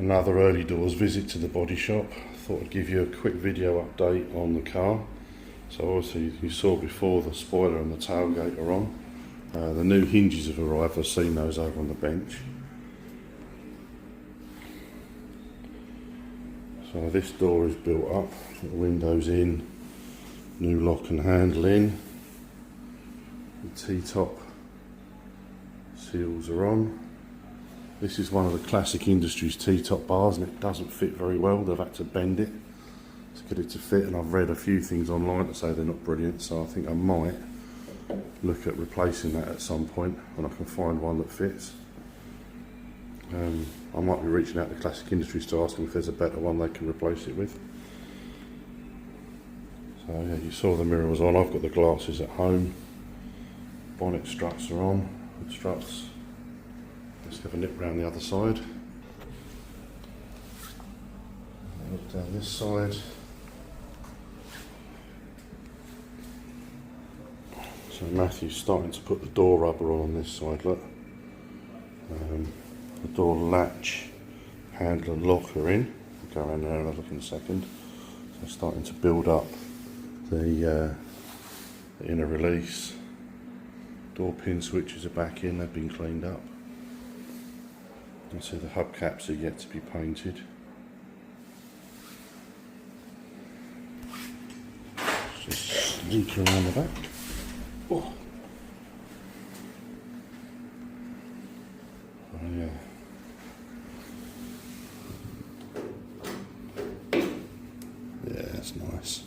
Another early doors visit to the body shop. Thought I'd give you a quick video update on the car. So obviously you saw before the spoiler and the tailgate are on. The new hinges have arrived. I've seen those over on the bench. So this door is built up, the windows in, new lock and handle in. The T-top seals are on. This is one of the classic Industries T-top bars and it doesn't fit very well. They've had to bend it to get it to fit, and I've read a few things online that say they're not brilliant, so I think I might look at replacing that at some point when I can find one that fits. I might be reaching out to Classic Industries to ask them if there's a better one they can replace it with. So yeah, you saw the mirror was on. I've got the glasses at home. Bonnet struts are on. The struts. Let's have a nip round the other side. Look down this side. So Mathew's starting to put the door rubber on this side, look. The door latch, handle and lock are in. We'll go around there and have a look in a second. So starting to build up the inner release. Door pin switches are back in, they've been cleaned up. And so the hubcaps are yet to be painted. Just sneak around the back. Oh. Oh yeah. Yeah, that's nice.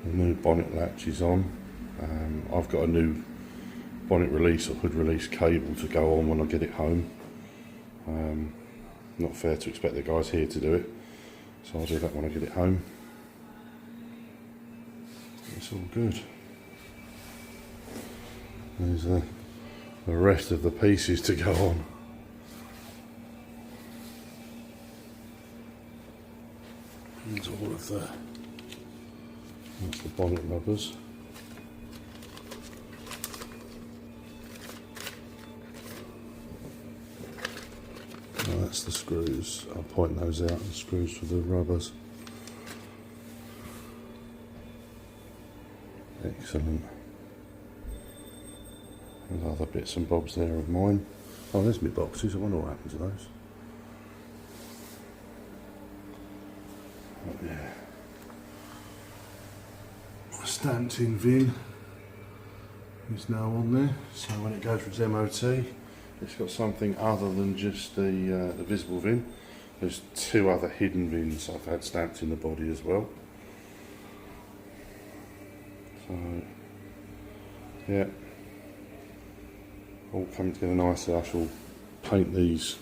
The new bonnet latch is on. I've got a new bonnet release or hood release cable to go on when I get it home. Not fair to expect the guys here to do it, so I'll do that when I get it home. It's all good. There's the rest of the pieces to go on. There's all of that's the bonnet rubbers. Oh, that's the screws. I'll point those out, the screws for the rubbers. Excellent. There's other bits and bobs there of mine. Oh, there's my boxes. I wonder what happened to those. Oh, yeah. Stamped in VIN is now on there, so when it goes for its MOT it's got something other than just the visible VIN. There's two other hidden VINs I've had stamped in the body as well. So yeah, all coming together nicely. I shall paint these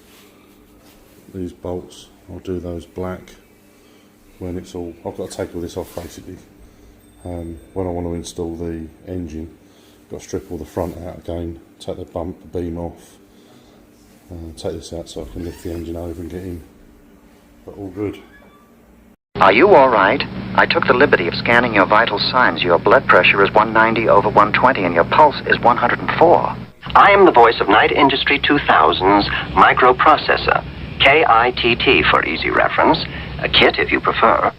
bolts. I'll do those black when it's all, I've got to take all this off basically. When I want to install the engine, I've got to strip all the front out again, take the beam off, take this out so I can lift the engine over and get in. But all good. Are you all right? I took the liberty of scanning your vital signs. Your blood pressure is 190/120 and your pulse is 104. I am the voice of Night Industry 2000's microprocessor, KITT for easy reference, a KITT if you prefer.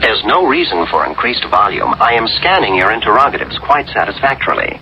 There's no reason for increased volume. I am scanning your interrogatives quite satisfactorily.